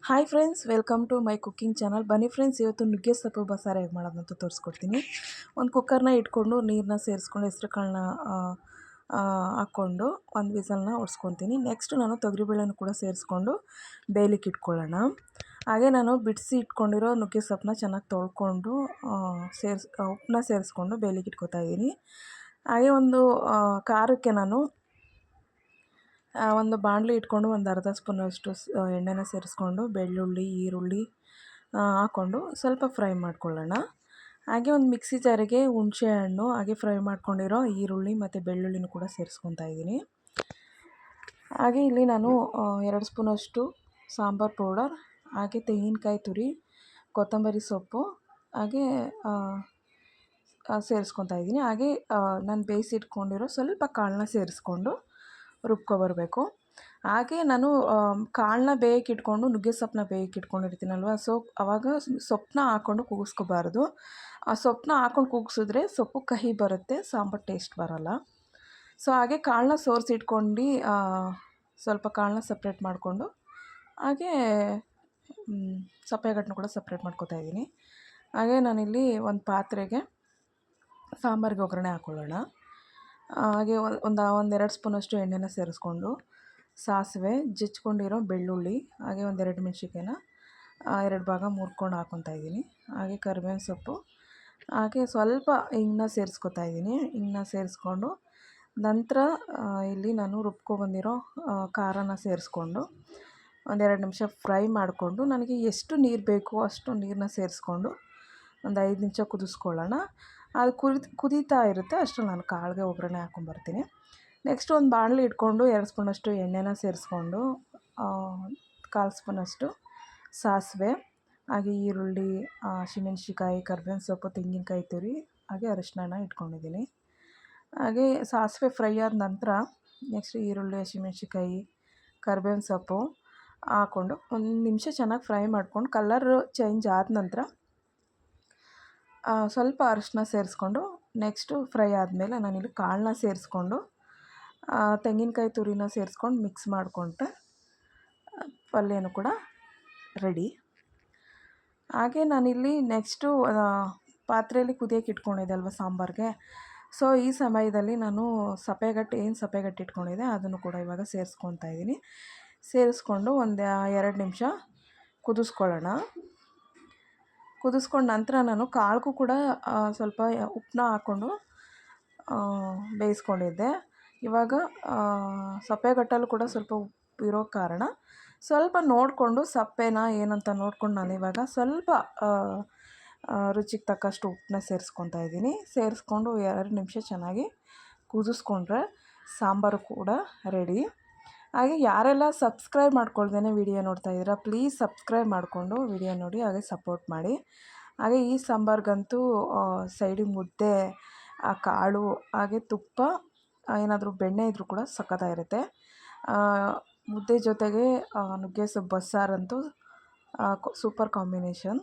Hi friends, welcome to my cooking channel. ಬನ್ನಿ friends, ಇವತ್ತು ನುಗ್ಗೆ ಸೊಪ್ಪು ಬಸಾರ ಹೇಗೆ ಮಾಡೋದಂತ ತೋರಿಸ್ಕೊಡ್ತೀನಿ. ಒಂದು ಕುಕ್ಕರ್ನ ಇಟ್ಕೊಂಡು ನೀರನ್ನ ಸೇರಿಸ್ಕೊಂಡು ಹೆಸ್ರು ಕಾಳನ್ನ ಹಾಕ್ಕೊಂಡು ಒಂದು ವಿಸಲ್ನ ಹೊಡ್ಸ್ಕೊತೀನಿ. ನೆಕ್ಸ್ಟ್ ನಾನು ತೊಗರಿಬೇಳೆನೂ ಕೂಡ ಸೇರಿಸ್ಕೊಂಡು ಬೇಯಲಿಕ್ಕೆ ಇಟ್ಕೊಳ್ಳೋಣ. ಹಾಗೆ ನಾನು ಬಿಡಿಸಿ ಇಟ್ಕೊಂಡಿರೋ ನುಗ್ಗೆ ಸೊಪ್ಪನ್ನ ಚೆನ್ನಾಗಿ ತೊಳ್ಕೊಂಡು ಉಪ್ಪನ್ನ ಸೇರಿಸ್ಕೊಂಡು ಬೇಯಲಿಕ್ಕೆ ಇಟ್ಕೊತಾ ಇದ್ದೀನಿ. ಹಾಗೆ ಒಂದು ಖಾರಕ್ಕೆ ನಾನು ಒಂದು ಬಾಣಲಿ ಇಟ್ಕೊಂಡು ಒಂದು ಅರ್ಧ ಸ್ಪೂನಷ್ಟು ಎಣ್ಣೆನ ಸೇರಿಸ್ಕೊಂಡು ಬೆಳ್ಳುಳ್ಳಿ, ಈರುಳ್ಳಿ ಹಾಕ್ಕೊಂಡು ಸ್ವಲ್ಪ ಫ್ರೈ ಮಾಡ್ಕೊಳ್ಳೋಣ. ಹಾಗೆ ಒಂದು ಮಿಕ್ಸಿ ಜಾರಿಗೆ ಹುಣಸೆ ಹಣ್ಣು, ಹಾಗೆ ಫ್ರೈ ಮಾಡ್ಕೊಂಡಿರೋ ಈರುಳ್ಳಿ ಮತ್ತು ಬೆಳ್ಳುಳ್ಳಿನೂ ಕೂಡ ಸೇರಿಸ್ಕೊತಾ ಇದ್ದೀನಿ. ಹಾಗೆ ಇಲ್ಲಿ ನಾನು 2 ಸ್ಪೂನಷ್ಟು ಸಾಂಬಾರು ಪೌಡರ್, ಹಾಗೆ ತೆಂಗಿನಕಾಯಿ ತುರಿ, ಕೊತ್ತಂಬರಿ ಸೊಪ್ಪು, ಹಾಗೆ ಸೇರಿಸ್ಕೊತಾ ಇದ್ದೀನಿ. ಹಾಗೆ ನಾನು ಬೇಯಿಸಿಟ್ಕೊಂಡಿರೋ ಸ್ವಲ್ಪ ಕಾಳನ್ನ ಸೇರಿಸ್ಕೊಂಡು ರುಬ್ಕೊಬರಬೇಕು. ಹಾಗೆ ನಾನು ಕಾಳನ್ನ ಬೇಯಕ್ಕೆ ಇಟ್ಕೊಂಡು ನುಗ್ಗೆ ಸೊಪ್ಪನ್ನ ಬೇಯಕ್ಕೆ ಇಟ್ಕೊಂಡಿರ್ತೀನಲ್ವ, ಸೊ ಆವಾಗ ಸೊಪ್ಪನ್ನ ಹಾಕ್ಕೊಂಡು ಕೂಗಿಸ್ಕೋಬಾರ್ದು. ಆ ಸೊಪ್ಪನ್ನ ಹಾಕ್ಕೊಂಡು ಕೂಗಿಸಿದ್ರೆ ಸೊಪ್ಪು ಕಹಿ ಬರುತ್ತೆ, ಸಾಂಬಾರು ಟೇಸ್ಟ್ ಬರೋಲ್ಲ. ಸೊ ಹಾಗೆ ಕಾಳನ್ನ ಸೋರಿಸಿಟ್ಕೊಂಡು ಸ್ವಲ್ಪ ಕಾಳನ್ನ ಸಪ್ರೇಟ್ ಮಾಡಿಕೊಂಡು ಹಾಗೆ ಸಪ್ಪೆಗಟ್ಟನ್ನು ಕೂಡ ಸಪ್ರೇಟ್ ಮಾಡ್ಕೊತಾ ಇದ್ದೀನಿ. ಹಾಗೆ ನಾನಿಲ್ಲಿ ಒಂದು ಪಾತ್ರೆಗೆ ಸಾಂಬಾರಿಗೆ ಒಗ್ಗರಣೆ ಹಾಕ್ಕೊಳ್ಳೋಣ. ಹಾಗೆ ಒಂದೆರಡು ಸ್ಪೂನಷ್ಟು ಎಣ್ಣೆನ ಸೇರಿಸ್ಕೊಂಡು ಸಾಸಿವೆ, ಜಜ್ಕೊಂಡಿರೋ ಬೆಳ್ಳುಳ್ಳಿ, ಹಾಗೆ ಒಂದೆರಡು ಮೆಣಸಿನ್ಕಾಯಿನ 2 ಭಾಗ ಮುರ್ಕೊಂಡು ಹಾಕ್ಕೊತಾ ಇದ್ದೀನಿ. ಹಾಗೆ ಕರಿಬೇವಿನ ಸೊಪ್ಪು, ಹಾಗೆ ಸ್ವಲ್ಪ ಹಿಂಗನ್ನ ಸೇರಿಸ್ಕೊತಾ ಇದ್ದೀನಿ. ಹಿಂಗನ್ನ ಸೇರಿಸ್ಕೊಂಡು ನಂತರ ಇಲ್ಲಿ ನಾನು ರುಬ್ಕೊಬಂದಿರೋ ಖಾರನ ಸೇರಿಸ್ಕೊಂಡು ಒಂದೆರಡು ನಿಮಿಷ ಫ್ರೈ ಮಾಡಿಕೊಂಡು ನನಗೆ ಎಷ್ಟು ನೀರು ಬೇಕೋ ಅಷ್ಟು ನೀರನ್ನ ಸೇರಿಸ್ಕೊಂಡು ಒಂದು 5 ನಿಮಿಷ ಕುದಿಸ್ಕೊಳ್ಳೋಣ. ಅದು ಕುದೀತಾ ಇರುತ್ತೆ ಅಷ್ಟರಲ್ಲಿ ನಾನು ಕಾಳಿಗೆ ಒಗ್ಗರಣೆ ಹಾಕ್ಕೊಂಬರ್ತೀನಿ. ನೆಕ್ಸ್ಟ್ ಒಂದು ಬಾಣಲಿ ಇಟ್ಕೊಂಡು 2 ಸ್ಪೂನಷ್ಟು ಎಣ್ಣೆನ ಸೇರಿಸ್ಕೊಂಡು 1/4 ಸ್ಪೂನಷ್ಟು ಸಾಸಿವೆ, ಹಾಗೆ ಈರುಳ್ಳಿ, ಹಸಿಮೆಣ್ಸಿಕಾಯಿ, ಕರಿಬೇವಿನ ಸೊಪ್ಪು, ತೆಂಗಿನಕಾಯಿ ತುರಿ, ಹಾಗೆ ಅರಿಶಿನ ಇಟ್ಕೊಂಡಿದ್ದೀನಿ. ಹಾಗೆ ಸಾಸಿವೆ ಫ್ರೈ ಆದ ನಂತರ ನೆಕ್ಸ್ಟ್ ಈರುಳ್ಳಿ, ಹಸಿಮೆಣ್ಸಿಕಾಯಿ, ಕರಿಬೇವಿನ ಸೊಪ್ಪು ಹಾಕ್ಕೊಂಡು 1 ನಿಮಿಷ ಚೆನ್ನಾಗಿ ಫ್ರೈ ಮಾಡ್ಕೊಂಡು ಕಲರ್ ಚೇಂಜ್ ಆದ ನಂತರ ಸ್ವಲ್ಪ ಅರಿಶಿನ ಸೇರಿಸ್ಕೊಂಡು ನೆಕ್ಸ್ಟು ಫ್ರೈ ಆದಮೇಲೆ ನಾನಿಲ್ಲಿ ಕಾಳನ್ನ ಸೇರಿಸ್ಕೊಂಡು ತೆಂಗಿನಕಾಯಿ ತುರಿನ ಸೇರಿಸ್ಕೊಂಡು ಮಿಕ್ಸ್ ಮಾಡಿಕೊಂಡ್ರೆ ಪಲ್ಯನೂ ಕೂಡ ರೆಡಿ. ಹಾಗೆ ನಾನಿಲ್ಲಿ ನೆಕ್ಸ್ಟು ಪಾತ್ರೆಯಲ್ಲಿ ಕುದಿಯೋಕೆ ಇಟ್ಕೊಂಡಿದ್ದೆ ಅಲ್ವ ಸಾಂಬಾರಿಗೆ, ಸೊ ಈ ಸಮಯದಲ್ಲಿ ನಾನು ಸಪ್ಪೆಗಟ್ಟು ಇಟ್ಕೊಂಡಿದ್ದೆ ಅದನ್ನು ಕೂಡ ಇವಾಗ ಸೇರಿಸ್ಕೊತಾ ಇದ್ದೀನಿ. ಸೇರಿಸ್ಕೊಂಡು ಒಂದು 2 ನಿಮಿಷ ಕುದಿಸ್ಕೊಳ್ಳೋಣ. ಕುದಿಸ್ಕೊಂಡು ನಂತರ ನಾನು ಕಾಳಿಗೂ ಕೂಡ ಸ್ವಲ್ಪ ಉಪ್ಪನ್ನ ಹಾಕ್ಕೊಂಡು ಬೇಯಿಸ್ಕೊಂಡಿದ್ದೆ. ಇವಾಗ ಸಪ್ಪೆಗಟ್ಟಲ್ಲೂ ಕೂಡ ಸ್ವಲ್ಪ ಉಪ್ಪು ಇರೋ ಕಾರಣ ಸ್ವಲ್ಪ ನೋಡಿಕೊಂಡು ಸಪ್ಪೆನ ಏನಂತ ನೋಡ್ಕೊಂಡು ನಾನಿವಾಗ ಸ್ವಲ್ಪ ರುಚಿಗೆ ತಕ್ಕಷ್ಟು ಉಪ್ಪನ್ನ ಸೇರಿಸ್ಕೊತಾ ಇದ್ದೀನಿ. ಸೇರಿಸ್ಕೊಂಡು 2 ನಿಮಿಷ ಚೆನ್ನಾಗಿ ಕುದಿಸ್ಕೊಂಡ್ರೆ ಸಾಂಬಾರು ಕೂಡ ರೆಡಿ. ಹಾಗೆ ಯಾರೆಲ್ಲ ಸಬ್ಸ್ಕ್ರೈಬ್ ಮಾಡ್ಕೊಳ್ದೇ ವಿಡಿಯೋ ನೋಡ್ತಾ ಇದ್ದೀರಾ, ಪ್ಲೀಸ್ ಸಬ್ಸ್ಕ್ರೈಬ್ ಮಾಡಿಕೊಂಡು ವಿಡಿಯೋ ನೋಡಿ ಹಾಗೆ ಸಪೋರ್ಟ್ ಮಾಡಿ. ಹಾಗೆ ಈ ಸಾಂಬಾರಿಗಂತೂ ಸೈಡಿಗೆ ಮುದ್ದೆ, ಕಾಳು, ಹಾಗೆ ತುಪ್ಪ, ಏನಾದರೂ ಬೆಣ್ಣೆ ಇದ್ದರೂ ಕೂಡ ಸಖತ್ತಾಗಿರುತ್ತೆ. ಮುದ್ದೆ ಜೊತೆಗೆ ನುಗ್ಗೆ ಸೊಪ್ಪು ಬಸ್ಸಾರಂತೂ ಸೂಪರ್ ಕಾಂಬಿನೇಷನ್.